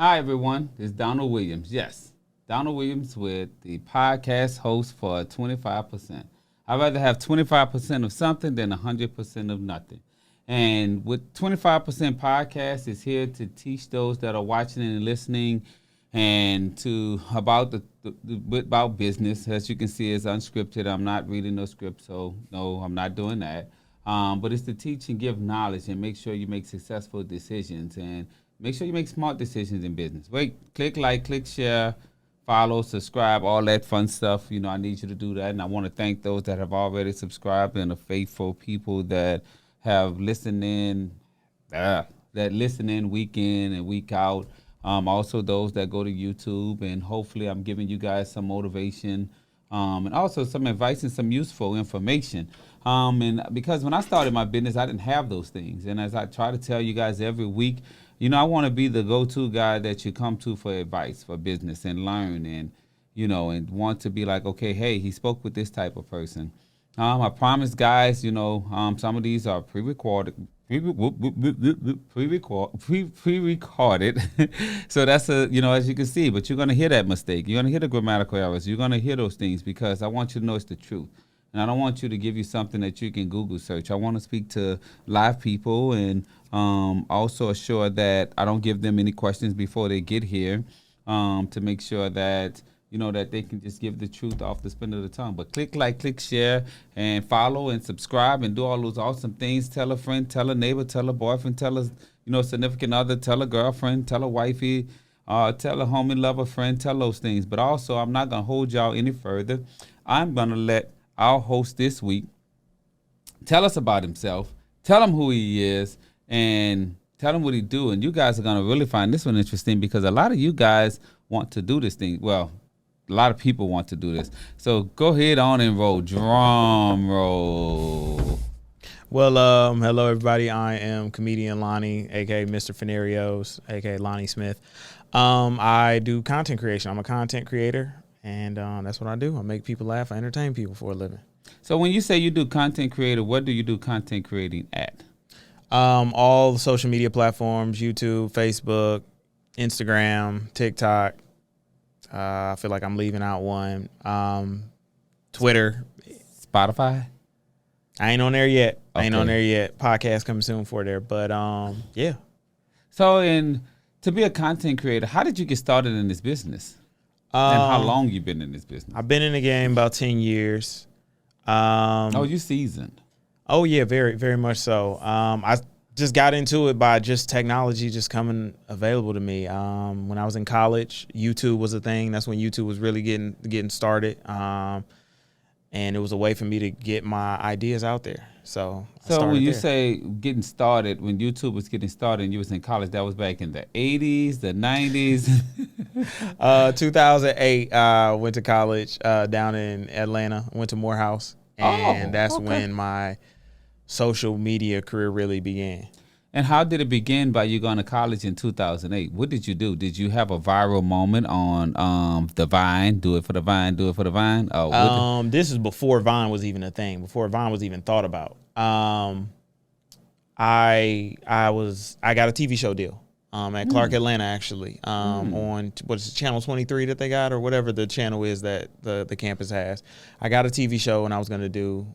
Hi, everyone. It's Donald Williams. Yes, Donald Williams with the podcast host for 25%. I'd rather have 25% of something than 100% of nothing. And with 25% podcast is here to teach those that are watching and listening and to about about business. As you can see, it's unscripted. I'm not reading no script, so no, I'm not doing that. But it's to teach and give knowledge and make sure you make successful decisions and make sure you make smart decisions in business. Wait, click like, click share, follow, subscribe, all that fun stuff. You know, I need you to do that. And I want to thank those that have already subscribed and the faithful people that have listened in, that listen in week in and week out. Also those that go to YouTube, and hopefully I'm giving you guys some motivation and also some advice and some useful information. And because when I started my business, I didn't have those things. And as I try to tell you guys every week, you know, I want to be the go-to guy that you come to for advice, for business, and learn, and, you know, and want to be like, okay, hey, he spoke with this type of person. I promise, guys, you know, some of these are pre-recorded. Pre-recorded. So that's you know, as you can see, but you're going to hear that mistake. You're going to hear the grammatical errors. You're going to hear those things because I want you to know it's the truth. And I don't want you to give you something that you can Google search. I want to speak to live people and also assure that I don't give them any questions before they get here to make sure that, you know, that they can just give the truth off the spin of the tongue. But click like, click share, and follow and subscribe and do all those awesome things. Tell a friend, tell a neighbor, tell a boyfriend, tell a, you know, significant other, tell a girlfriend, tell a wifey, tell a homie, lover, friend, tell those things. But also, I'm not going to hold y'all any further. I'm going to let our host this week tell us about himself, tell him who he is, and tell him what he do. And you guys are going to really find this one interesting because a lot of you guys want to do this thing. Well, a lot of people want to do this. So go ahead on and roll. Drum roll. Well, hello, everybody. I am comedian Lonnie, a.k.a. Mr. Fenarios, a.k.a. Lonnie Smith. I do content creation. I'm a content creator. And that's what I do. I make people laugh. I entertain people for a living. So when you say you do content creator, what do you do content creating at? All the social media platforms, YouTube, Facebook, Instagram, TikTok. I feel like I'm leaving out one. Twitter. Spotify? I ain't on there yet. Okay. Podcast coming soon for there. But, yeah. So to be a content creator, how did you get started in this business? And how long you been in this business? I've been in the game about 10 years. You seasoned. Oh, yeah, very, very much so. I just got into it by just technology just coming available to me. When I was in college, YouTube was a thing. That's when YouTube was really getting started. And it was a way for me to get my ideas out there. So when you say getting started, when YouTube was getting started and you was in college, that was back in the 80s, the 90s? 2008, I went to college down in Atlanta. Went to Morehouse. And that's when my social media career really began. And how did it begin by you going to college in 2008? What did you do? Did you have a viral moment on the Vine? Do it for the Vine, do it for the Vine? This is before Vine was even a thing, before Vine was even thought about. I got a TV show deal at Clark Atlanta, actually, on what's channel 23 that they got, or whatever the channel is that the campus has. I got a TV show, and I was going to do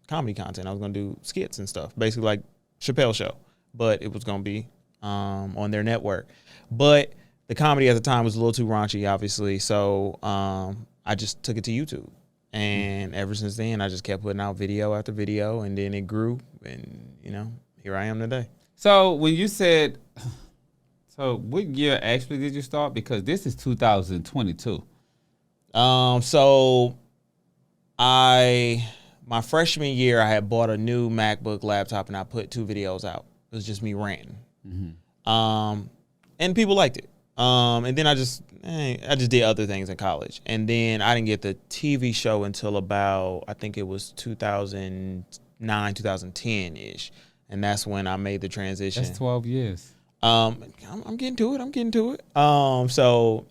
comedy content. I was going to do skits and stuff, basically like Chappelle Show, but it was going to be on their network. But the comedy at the time was a little too raunchy, obviously, so I just took it to YouTube. And ever since then, I just kept putting out video after video, and then it grew, and, you know, here I am today. So when you said, so what year actually did you start? Because this is 2022. So my freshman year, I had bought a new MacBook laptop, and I put 2 videos out. It was just me ranting. Mm-hmm. And people liked it. And then I just did other things in college. And then I didn't get the TV show until about, I think it was 2009, 2010-ish. And that's when I made the transition. That's 12 years. I'm getting to it. So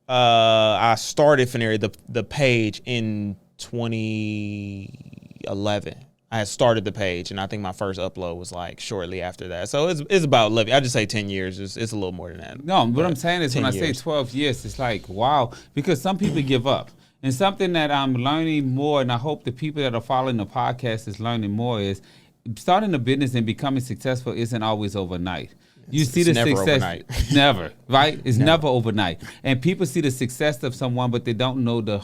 I started Fenary, the page, in 2011. I had started the page, and I think my first upload was like shortly after that. So it's about 11. I just say 10 years. It's a little more than that. No, what I'm saying is when I say years. 12 years, it's like, wow, because some people give up. And something that I'm learning more, and I hope the people that are following the podcast is learning more, is starting a business and becoming successful isn't always overnight. You see the never success, overnight. never, right? It's never overnight. And people see the success of someone, but they don't know they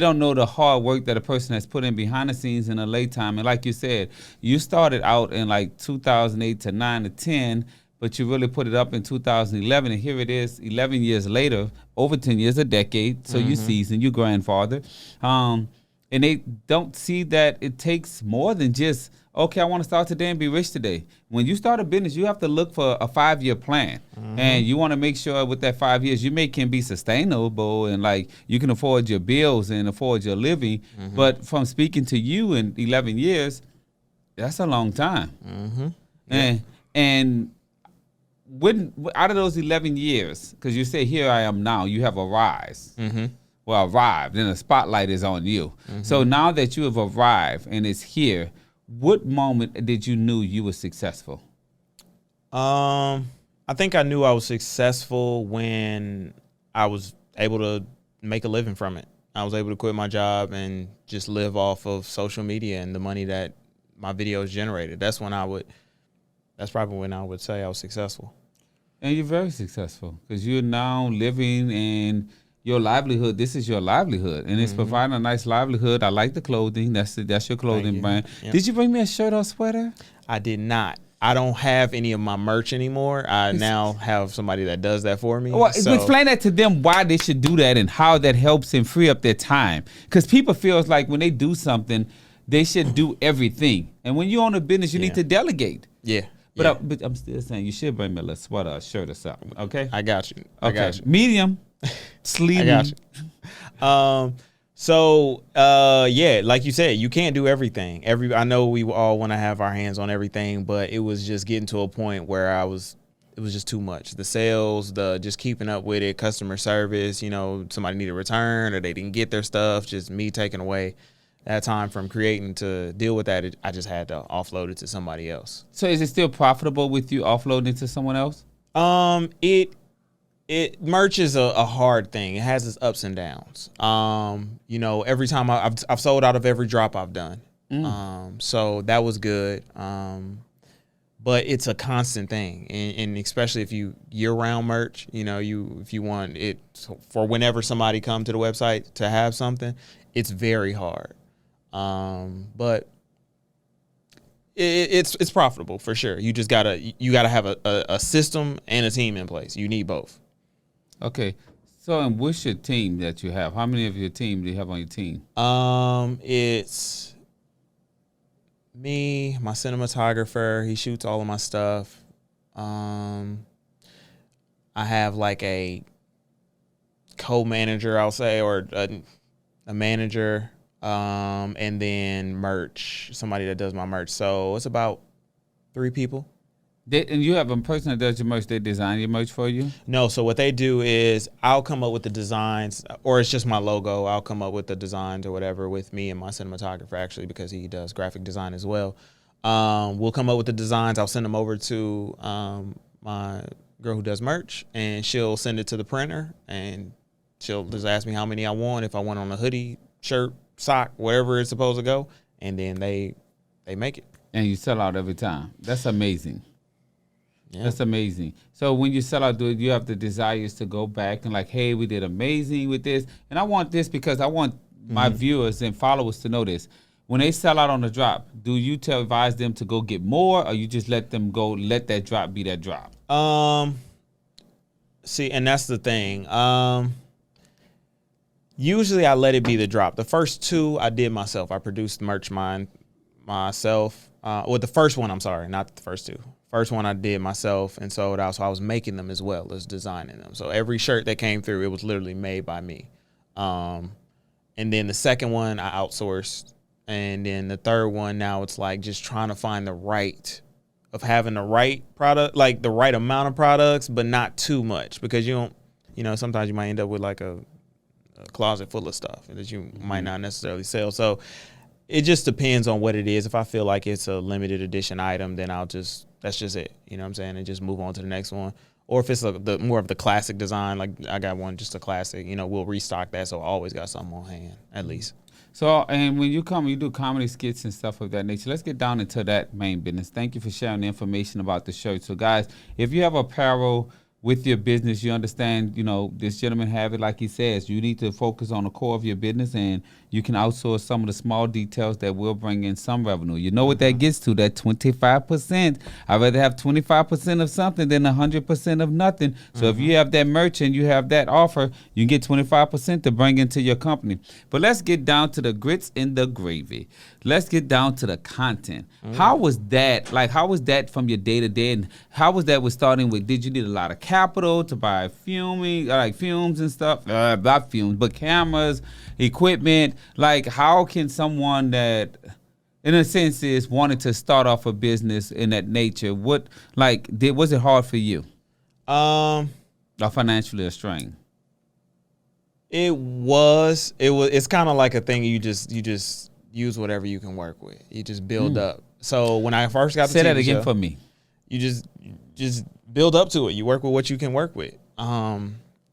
don't know the hard work that a person has put in behind the scenes in a late time. And like you said, you started out in like 2008 to 9 to 10, but you really put it up in 2011, and here it is 11 years later, over 10 years, a decade. So you seasoned, you grandfather. And they don't see that it takes more than just, okay, I want to start today and be rich today. When you start a business, you have to look for a 5-year plan. And you want to make sure with that 5 years, can be sustainable and like you can afford your bills and afford your living. But from speaking to you in 11 years, that's a long time. And when out of those 11 years, because you say, here I am now, you have arrived. Well, arrived, and the spotlight is on you. So now that you have arrived and it's here, what moment did you knew you were successful? I think I knew I was successful when I was able to make a living from it. I was able to quit my job and just live off of social media and the money that my videos generated. That's probably when I would say I was successful. And you're very successful because you're now living in your livelihood. This is your livelihood, and it's providing a nice livelihood. I like the clothing. That's your clothing brand. Yep. Did you bring me a shirt or sweater? I did not. I don't have any of my merch anymore. I now have somebody that does that for me. Well, explain that to them, why they should do that and how that helps them free up their time. Because people feel like when they do something, they should do everything. And when you own a business, you need to delegate. Yeah. But I'm still saying you should bring me a little sweater or shirt or something, okay? I got you. Okay. I got you. Medium. Sleep. I got you. Yeah, like you said, you can't do everything. I know we all want to have our hands on everything, but it was just getting to a point where it was just too much. The sales, just keeping up with it, customer service, somebody needed a return or they didn't get their stuff, just me taking away that time from creating to deal with that. I just had to offload it to somebody else. So is it still profitable with you offloading it to someone else? Merch is a hard thing. It has its ups and downs. Every time I've sold out of every drop I've done. So that was good. But it's a constant thing, and especially if you year-round merch, if you want it for whenever somebody come to the website to have something, it's very hard. But it's profitable for sure. You just gotta have a system and a team in place. You need both. Okay. So, and what's your team that you have? How many of your team do you have on your team? It's me, my cinematographer. He shoots all of my stuff. I have like a co-manager, I'll say, or a manager, and then merch, somebody that does my merch. So it's about 3 people. And you have a person that does your merch, they design your merch for you? No, so what they do is I'll come up with the designs, or it's just my logo. I'll come up with the designs or whatever with me and my cinematographer, actually, because he does graphic design as well. We'll come up with the designs. I'll send them over to my girl who does merch, and she'll send it to the printer, and she'll just ask me how many I want, if I want on a hoodie, shirt, sock, wherever it's supposed to go, and then they make it. And you sell out every time. That's amazing. Yeah. That's amazing. So when you sell out, do you have the desires to go back and like, hey, we did amazing with this, and I want this because I want my viewers and followers to know this. When they sell out on the drop, do you advise them to go get more, or you just let them go, let that drop be that drop? See, and that's the thing. Usually I let it be the drop. The first 2 I did myself. I produced merch myself. The first one, I'm sorry, not the first 2. First one I did myself and sold out, so I was making them as well as designing them. So every shirt that came through, it was literally made by me. And then the second one I outsourced. And then the third one, now it's like just trying to find having the right product, like the right amount of products, but not too much, because you don't, sometimes you might end up with like a a closet full of stuff that you might not necessarily sell. So it just depends on what it is. If I feel like it's a limited edition item, then that's just it. You know what I'm saying? And just move on to the next one. Or if it's the more of the classic design, like I got one, just a classic, we'll restock that. So I always got something on hand, at least. So, and when you do comedy skits and stuff of that nature, let's get down into that main business. Thank you for sharing the information about the shirt. So, guys, if you have apparel with your business, you understand, this gentleman have it like he says. You need to focus on the core of your business, and you can outsource some of the small details that will bring in some revenue. You know what that gets to, that 25%. I'd rather have 25% of something than 100% of nothing. So if you have that merch and you have that offer, you get 25% to bring into your company. But let's get down to the grits and the gravy. Let's get down to the content. How was that? Like, how was that from your day-to-day? And how was that with starting with, did you need a lot of capital to buy fumes and stuff? Not fumes, but cameras, equipment. Like, how can someone that, in a sense, is wanting to start off a business in that nature, was it hard for you? Or financially strained? It's kind of like a thing you just use whatever you can work with. You just build up. So when I first got the Say that TV again show, for me. You just build up to it. You work with what you can work with.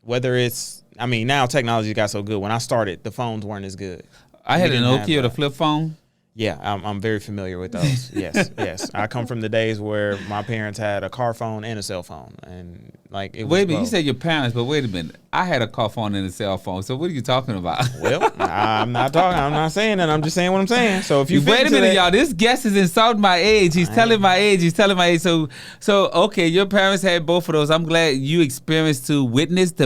Whether it's, now technology got so good. When I started, the phones weren't as good. I had a Nokia or the flip phone. Yeah, I'm very familiar with those. Yes. I come from the days where my parents had a car phone and a cell phone, and it was. Wait a minute, you said your parents, but wait a minute. I had a car phone and a cell phone. So what are you talking about? Well, I'm not saying that. I'm just saying what I'm saying. So if you wait a minute, y'all. This guest is insulting my age. He's telling my age. So okay, your parents had both of those. I'm glad you experienced to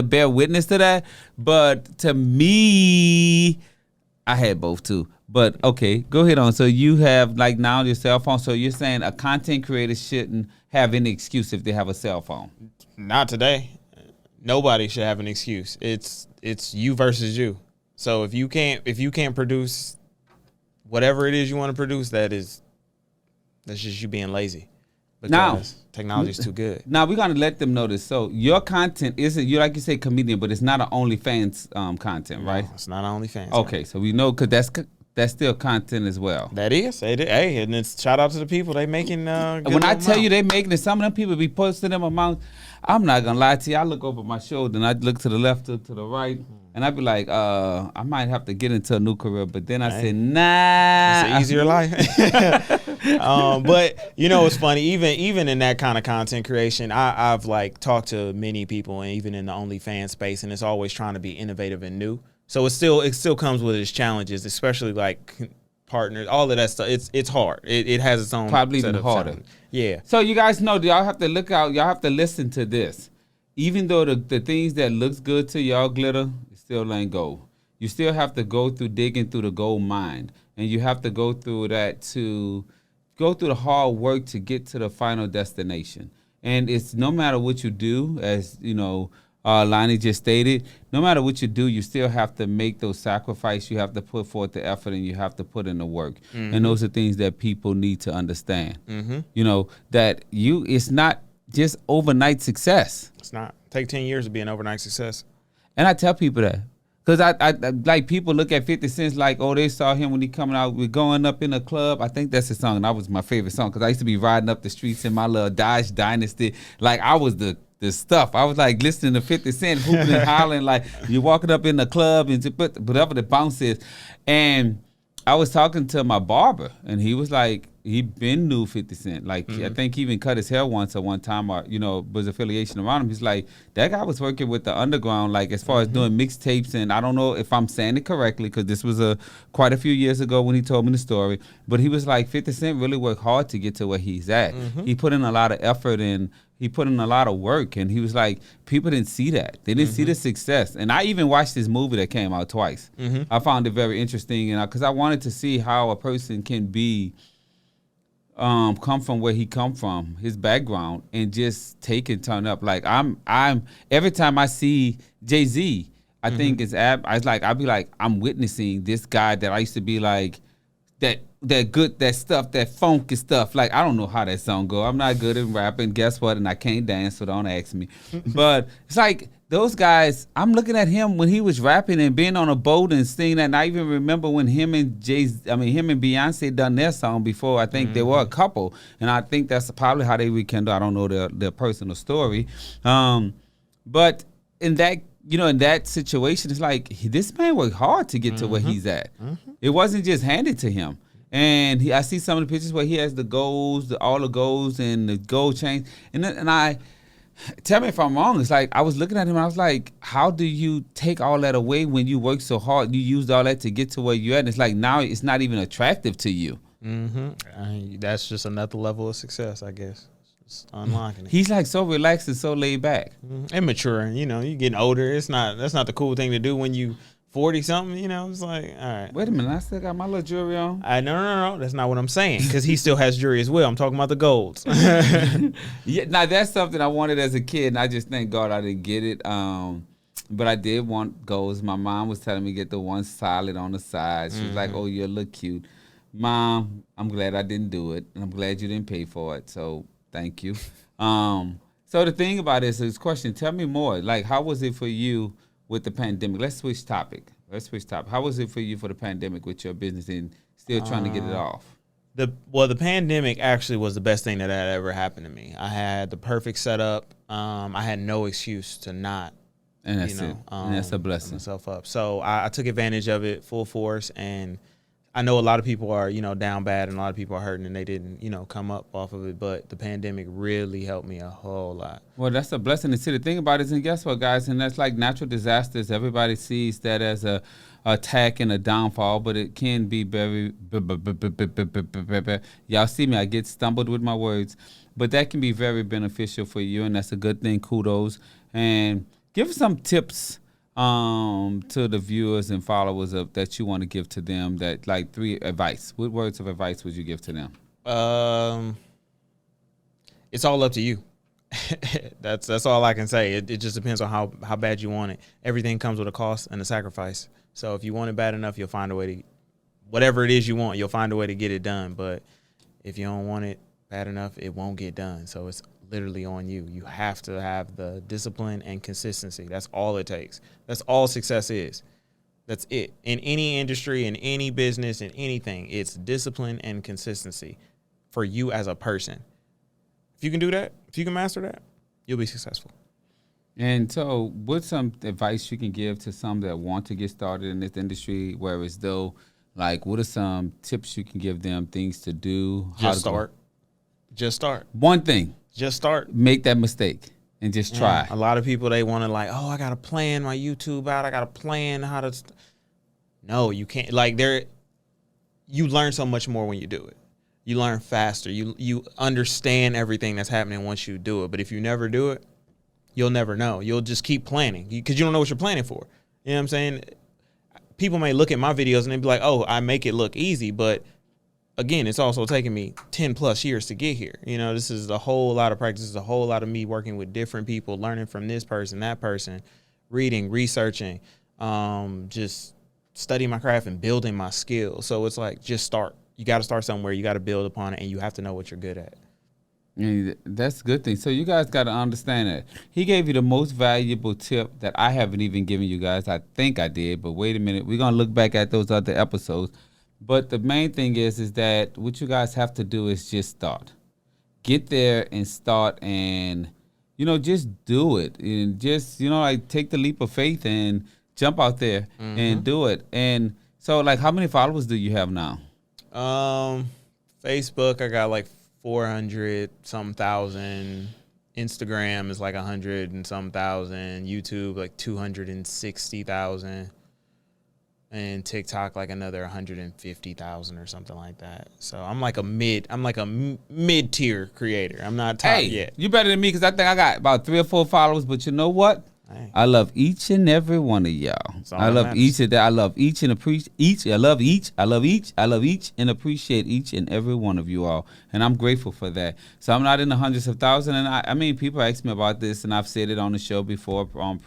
bear witness to that. But to me, I had both too. But okay, go ahead on. So you have now your cell phone. So you're saying a content creator shouldn't have any excuse if they have a cell phone? Not today. Nobody should have an excuse. It's you versus you. So if you can't produce whatever it is you want to produce, that's just you being lazy. Because technology is too good. Now we're gonna let them know this. So your content isn't, you like you say comedian, but it's not an OnlyFans content, right? No, it's not OnlyFans. Okay, so we know because that's still content as well. That is. Hey, and it's shout out to the people. They making when I tell you they making it, some of them people be posting them amounts. I'm not gonna lie to you. I look over my shoulder and I look to the left to the right, and I be like, I might have to get into a new career. But then I said, nah. It's an easier life. But it's funny. Even in that kind of content creation, I've talked to many people, and even in the OnlyFans space, and it's always trying to be innovative and new. So it still comes with its challenges, especially partners, all of that stuff. It's hard. It has its own probably even harder. Challenges. Yeah. So you guys know, y'all have to look out. Y'all have to listen to this. Even though the things that looks good to y'all glitter, it still ain't gold. You still have to go through digging through the gold mine, and you have to go through that to go through the hard work to get to the final destination. And it's no matter what you do, as Lonnie just stated, no matter what you do, you still have to make those sacrifices. You have to put forth the effort, and you have to put in the work. Mm-hmm. And those are things that people need to understand. Mm-hmm. That it's not just overnight success. It's not. Take 10 years to be an overnight success. And I tell people that. Because I people look at 50 Cent like, oh, they saw him when he coming out with Going Up in a Club. I think that's the song. And that was my favorite song because I used to be riding up the streets in my little Dodge Dynasty. I was the stuff. I was listening to 50 Cent hooping and hollering you're walking up in the club and whatever the bounce is. And I was talking to my barber and he was he been knew 50 Cent. I think he even cut his hair once at one time or, was affiliation around him. He's that guy was working with the underground, as far as doing mixtapes. And I don't know if I'm saying it correctly because this was quite a few years ago when he told me the story. But he was 50 Cent really worked hard to get to where he's at. He put in a lot of effort and he put in a lot of work, and he was people didn't see that. They didn't see the success. And I even watched this movie that came out twice. I found it very interesting, and because I wanted to see how a person can be, come from where he come from, his background, and just take and turn up. I'm every time I see Jay-Z, I think I'll be I'm witnessing this guy that I used to be that good, that stuff, that funky stuff. I don't know how that song go. I'm not good at rapping. Guess what? And I can't dance, so don't ask me. But it's those guys, I'm looking at him when he was rapping and being on a boat and singing that. And I even remember when him and Beyonce done their song before. I think they were a couple, and I think that's probably how they rekindled. I don't know their personal story, but in that situation, it's like this man worked hard to get to where he's at. It wasn't just handed to him. And I see some of the pictures where he has the golds, all the golds and the gold chains, and I. Tell me if I'm wrong. It's like I was looking at him and I was like, how do you take all that away when you work so hard? You used all that to get to where you're at. And it's like now it's not even attractive to you. That's just another level of success, I guess. Just unlocking it. He's like so relaxed and so laid back. And maturing. You're getting older. That's not the cool thing to do when you 40 something, it's like, all right. Wait a minute, I still got my little jewelry on. No. That's not what I'm saying. Because he still has jewelry as well. I'm talking about the golds. Yeah, now that's something I wanted as a kid, and I just thank God I didn't get it. But I did want golds. My mom was telling me get the one solid on the side. She was like, "Oh, you look cute." Mom, I'm glad I didn't do it, and I'm glad you didn't pay for it. So thank you. So the thing about this question. Tell me more. Like, how was it for you? With the pandemic, let's switch topic. How was it for you for the pandemic with your business and still trying to get it off? The pandemic actually was the best thing that had ever happened to me. I had the perfect setup. I had no excuse to not. And that's it. And that's a blessing. Myself up. So I took advantage of it full force, and I know a lot of people are, down bad, and a lot of people are hurting, and they didn't, come up off of it. But the pandemic really helped me a whole lot. Well, that's a blessing to see. The thing about it is, and guess what, guys? And that's like natural disasters. Everybody sees that as a attack and a downfall, but it can be very. Y'all see me? I get stumbled with my words, but that can be very beneficial for you, and that's a good thing. Kudos, and give some tips. To the viewers and followers that you want to give to them, that like 3 advice. What words of advice would you give to them? It's all up to you. That's all I can say. It just depends on how bad you want it. Everything comes with a cost and a sacrifice. So if you want it bad enough, you'll find a way to, whatever it is you want, you'll find a way to get it done. But if you don't want it bad enough, it won't get done. So it's literally on you. You have to have the discipline and consistency. That's all it takes. That's all success is. That's it. In any industry, in any business, in anything, it's discipline and consistency for you as a person. If you can do that, if you can master that, you'll be successful. And so what's some advice you can give to some that want to get started in this industry, whereas though, like, what are some tips you can give them, things to do? Just start. Just start. One thing. Just start. Make that mistake and just try. A lot of people, they want to like, oh, I got to plan my YouTube out. I got to plan how to. No, you can't. Like you learn so much more when you do it. You learn faster. You understand everything that's happening once you do it. But if you never do it, you'll never know. You'll just keep planning because you don't know what you're planning for. You know what I'm saying? People may look at my videos and they be like, oh, I make it look easy, but again, it's also taken me 10 plus years to get here. This is a whole lot of practice. This is a whole lot of me working with different people, learning from this person, that person, reading, researching, just studying my craft and building my skills. So it's like, just start. You got to start somewhere. You got to build upon it, and you have to know what you're good at. Yeah, that's a good thing. So you guys got to understand that. He gave you the most valuable tip that I haven't even given you guys. I think I did, but wait a minute. We're going to look back at those other episodes. But the main thing is that what you guys have to do is just start. Get there and start and, just do it. And just, like take the leap of faith and jump out there and do it. And so, like, how many followers do you have now? Facebook, I got like 400 some thousand. Instagram is like 100 and some thousand. YouTube, like 260,000. And TikTok like another 150,000 or something like that. So I'm like a mid-tier creator. I'm not top yet. You better than me because I think I got about 3 or 4 followers. But you know what? Hey. I love each and every one of y'all. I love each of that. I love each and appreciate each. I love each. I love each. I love each and appreciate each and every one of you all. And I'm grateful for that. So I'm not in the hundreds of thousands. And I mean, people ask me about this, and I've said it on the show before on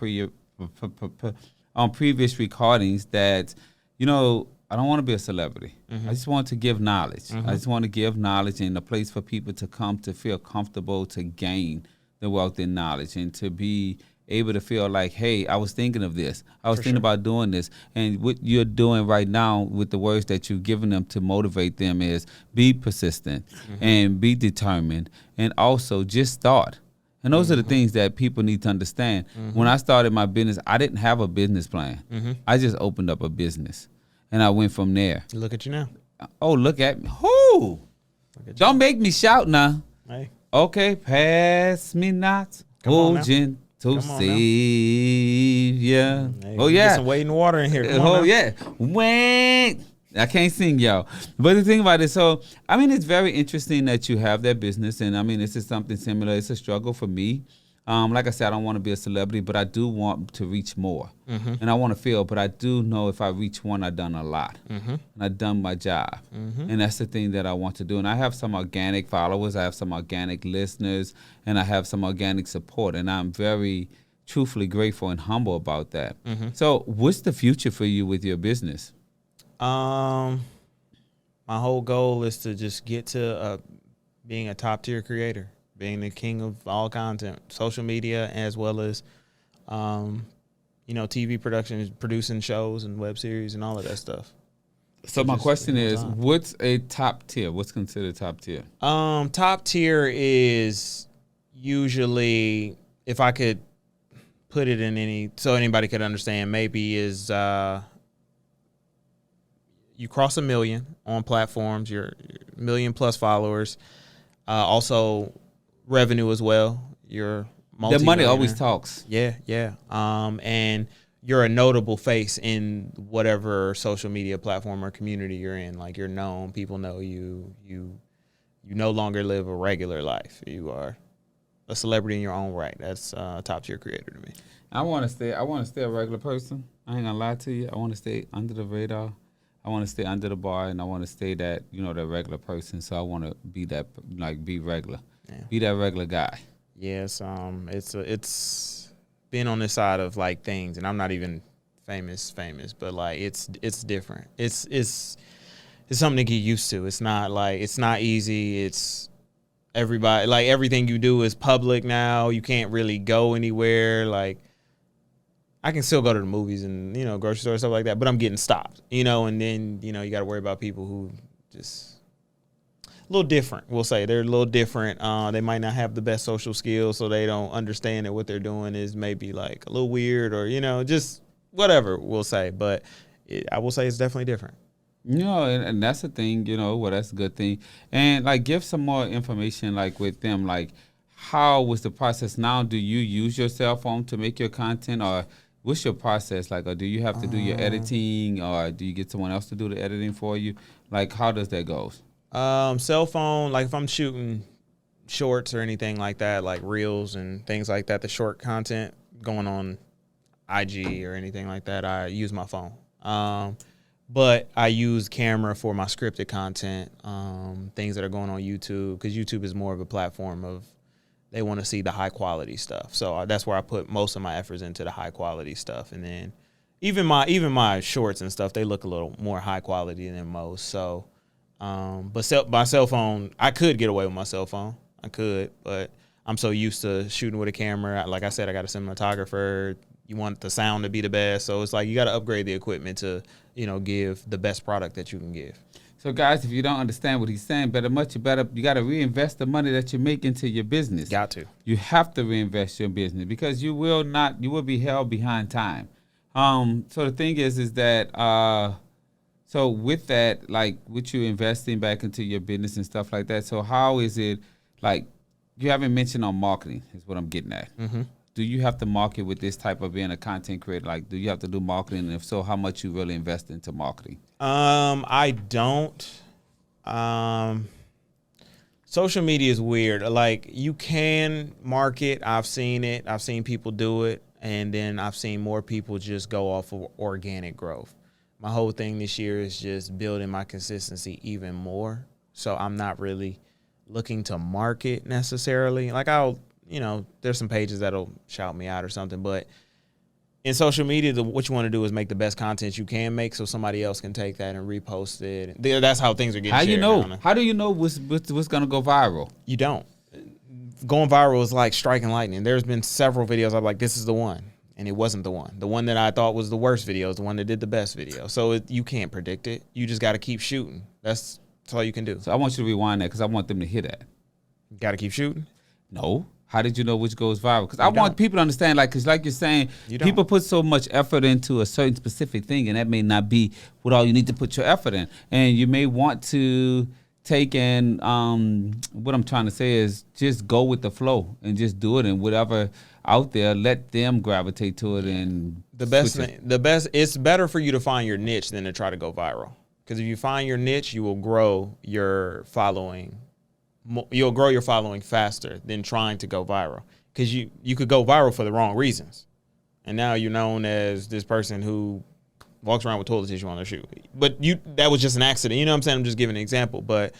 previous recordings that, I don't want to be a celebrity. I just want to give knowledge. I just want to give knowledge and a place for people to come to feel comfortable to gain the wealth and knowledge and to be able to feel like, hey, I was thinking of this. I was thinking about doing this. And what you're doing right now with the words that you've given them to motivate them is be persistent and be determined, and also just start. And those are the things that people need to understand. When I started my business, I didn't have a business plan. I just opened up a business, and I went from there. Look at you now. Oh, look at me. Whoo! Don't make me shout now. Hey. Okay, pass me not, oh gentle Savior. Hey, Oh yeah, get some weight and water in here. Come on oh now. yeah, when I can't sing, y'all. But the thing about it, so I mean, it's very interesting that you have that business, and I mean, this is something similar. It's a struggle for me. Like I said, I don't want to be a celebrity, but I do want to reach more, and I want to feel. But I do know if I reach one, I've done a lot, and I've done my job, and that's the thing that I want to do. And I have some organic followers, I have some organic listeners, and I have some organic support, and I'm very truthfully grateful and humble about that. So, what's the future for you with your business? My whole goal is to just get to being a top tier creator, being the king of all content, social media, as well as, TV production, producing shows and web series and all of that stuff. So my question is, what's a top tier? What's considered top tier? Top tier is usually, if I could put it in so anybody could understand, maybe is you cross 1 million on platforms, you're 1 million plus followers, also revenue as well. You're the money always talks. Yeah. And you're a notable face in whatever social media platform or community you're in. Like, you're known, people know you. You no longer live a regular life. You are a celebrity in your own right. That's a top tier creator to me. I want to stay a regular person. I ain't gonna lie to you. I want to stay under the radar. I want to stay under the bar, and I want to stay that, that regular person. So I want to be that, be regular. Yeah. Be that regular guy. Yes, it's been on this side of things, and I'm not even famous, but it's different. It's something to get used to. It's not easy. It's everybody, everything you do is public now. You can't really go anywhere. I can still go to the movies and, grocery store and stuff like that, but I'm getting stopped, and then, you got to worry about people who just a little different. We'll say they're a little different. They might not have the best social skills, so they don't understand that what they're doing is maybe a little weird or, just whatever we'll say. But I will say it's definitely different. And that's the thing, that's a good thing. And give some more information, with them, how was the process now? Do you use your cell phone to make your content, or what's your process or do you have to do your editing, or do you get someone else to do the editing for you? How does that go? Cell phone, if I'm shooting shorts or anything like that, like reels and things like that, the short content going on IG or anything like that, I use my phone. But I use camera for my scripted content, things that are going on YouTube, because YouTube is more of a platform of, they want to see the high quality stuff. So that's where I put most of my efforts into the high quality stuff. And then even my shorts and stuff, they look a little more high quality than most. So, but my cell phone, I could get away with my cell phone. I could, but I'm so used to shooting with a camera. Like I said, I got a cinematographer. You want the sound to be the best. So it's you got to upgrade the equipment to, give the best product that you can give. So guys, if you don't understand what he's saying, you got to reinvest the money that you make into your business. Got to. You have to reinvest your business, because you will be held behind time. So the thing is that, so with that, with you investing back into your business and stuff like that, so how is it, you haven't mentioned on marketing is what I'm getting at. Mm-hmm. Do you have to market with this type of being a content creator? Do you have to do marketing? And if so, how much you really invest into marketing? I don't. Social media is weird. You can market. I've seen it. I've seen people do it. And then I've seen more people just go off of organic growth. My whole thing this year is just building my consistency even more. So I'm not really looking to market necessarily. There's some pages that'll shout me out or something, but in social media, what you want to do is make the best content you can make, so somebody else can take that and repost it. That's how things are getting shared. How do you know what's going to go viral? You don't. going viral is like striking lightning. There's been several videos I'm like, this is the one. And it wasn't the one. The one that I thought was the worst video is the one that did the best video. So you can't predict it. You just got to keep shooting. That's all you can do. So I want you to rewind that because I want them to hear that. You got to keep shooting? No. How did you know which goes viral? Because I want people to understand, like, because like you're saying, people put so much effort into a certain specific thing, and that may not be what all you need to put your effort in. And you may want to take and what I'm trying to say is just go with the flow and just do it, and whatever out there, let them gravitate to it. And the best, it's better for you to find your niche than to try to go viral. Because if you find your niche, you will grow your following. You'll grow your following faster than trying to go viral. Because you could go viral for the wrong reasons, and now you're known as this person who walks around with toilet tissue on their shoe. But that was just an accident. You know what I'm saying? I'm just giving an example. But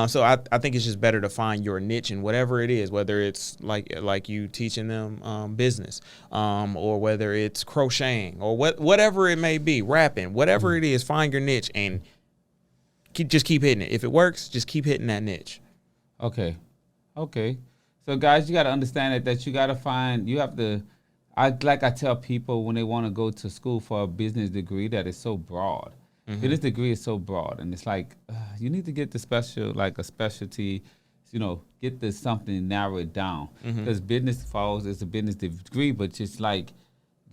so I think it's just better to find your niche in whatever it is, whether it's like you teaching them business, or whether it's crocheting, or whatever it may be, rapping, whatever it is, find your niche and just keep hitting it. If it works, just keep hitting that niche. Okay. So guys, you got to understand that you got to find, you have to, I tell people when they want to go to school for a business degree that is so broad. Mm-hmm. This degree is so broad, and it's like you need to get the special, like a specialty, get the something, narrow it down. Because business falls as a business degree, but just like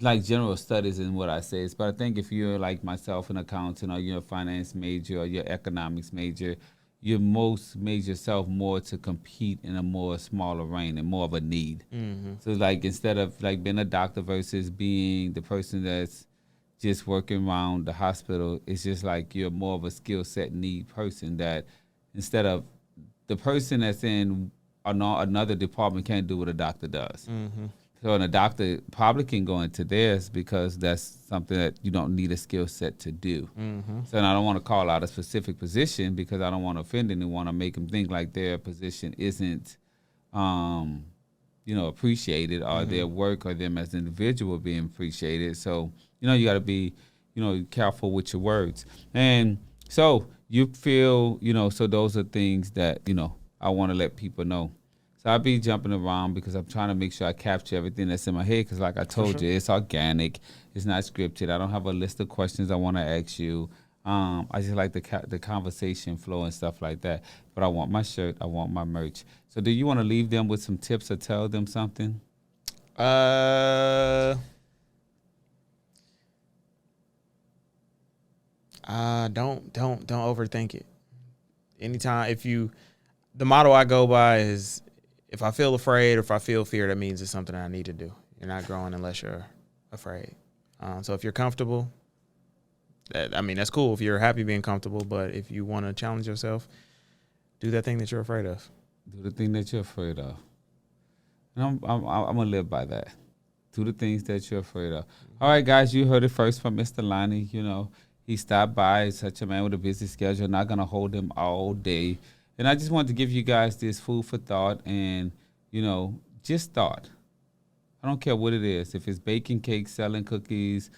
general studies and what I say. But I think if you're like myself, an accountant, or you're a finance major, or you're economics major, you most made yourself more to compete in a more smaller range and more of a need. Mm-hmm. So like instead of like being a doctor versus being the person that's just working around the hospital, it's just like you're more of a skill set need person that instead of the person that's in another department can't do what a doctor does. Mm-hmm. So and a doctor probably can go into theirs because that's something that you don't need a skill set to do. Mm-hmm. So and I don't want to call out a specific position because I don't want to offend anyone or make them think like their position isn't, appreciated, or their work or them as an individual being appreciated. So, you got to be, careful with your words. And so you feel, so those are things that, I want to let people know. So I'll be jumping around because I'm trying to make sure I capture everything that's in my head because like I told you, it's organic. It's not scripted. I don't have a list of questions I want to ask you. I just like the conversation flow and stuff like that. But I want my shirt. I want my merch. So do you want to leave them with some tips or tell them something? Don't overthink it. Anytime, the motto I go by is, if I feel afraid or if I feel fear, that means it's something I need to do. You're not growing unless you're afraid. So if you're comfortable, that's cool if you're happy being comfortable. But if you want to challenge yourself, do that thing that you're afraid of. Do the thing that you're afraid of. And I'm going to live by that. Do the things that you're afraid of. All right, guys, you heard it first from Mr. Lonnie. He stopped by. He's such a man with a busy schedule. Not going to hold him all day. And I just wanted to give you guys this food for thought and, just thought. I don't care what it is. If it's baking cakes, selling cookies,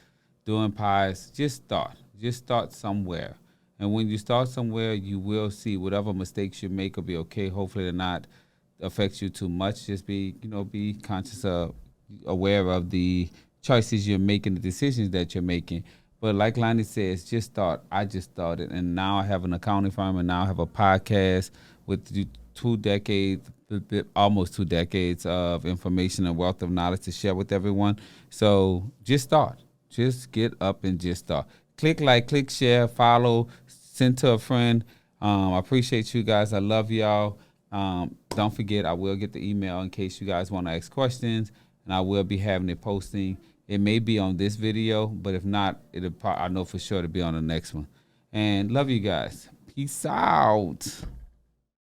doing pies, just thought. Just start somewhere. And when you start somewhere, you will see whatever mistakes you make will be okay. Hopefully they're not affect you too much. Just be conscious of, aware of the choices you're making, the decisions that you're making. But like Lonnie says, just start. I just started, and now I have an accounting firm, and now I have a podcast with almost 2 decades of information and wealth of knowledge to share with everyone. So just start. Just get up and just start. Click like, click share, follow, send to a friend. I appreciate you guys. I love y'all. Don't forget, I will get the email in case you guys want to ask questions, and I will be having it posting. It may be on this video, but if not, I know for sure to be on the next one. And love you guys. Peace out.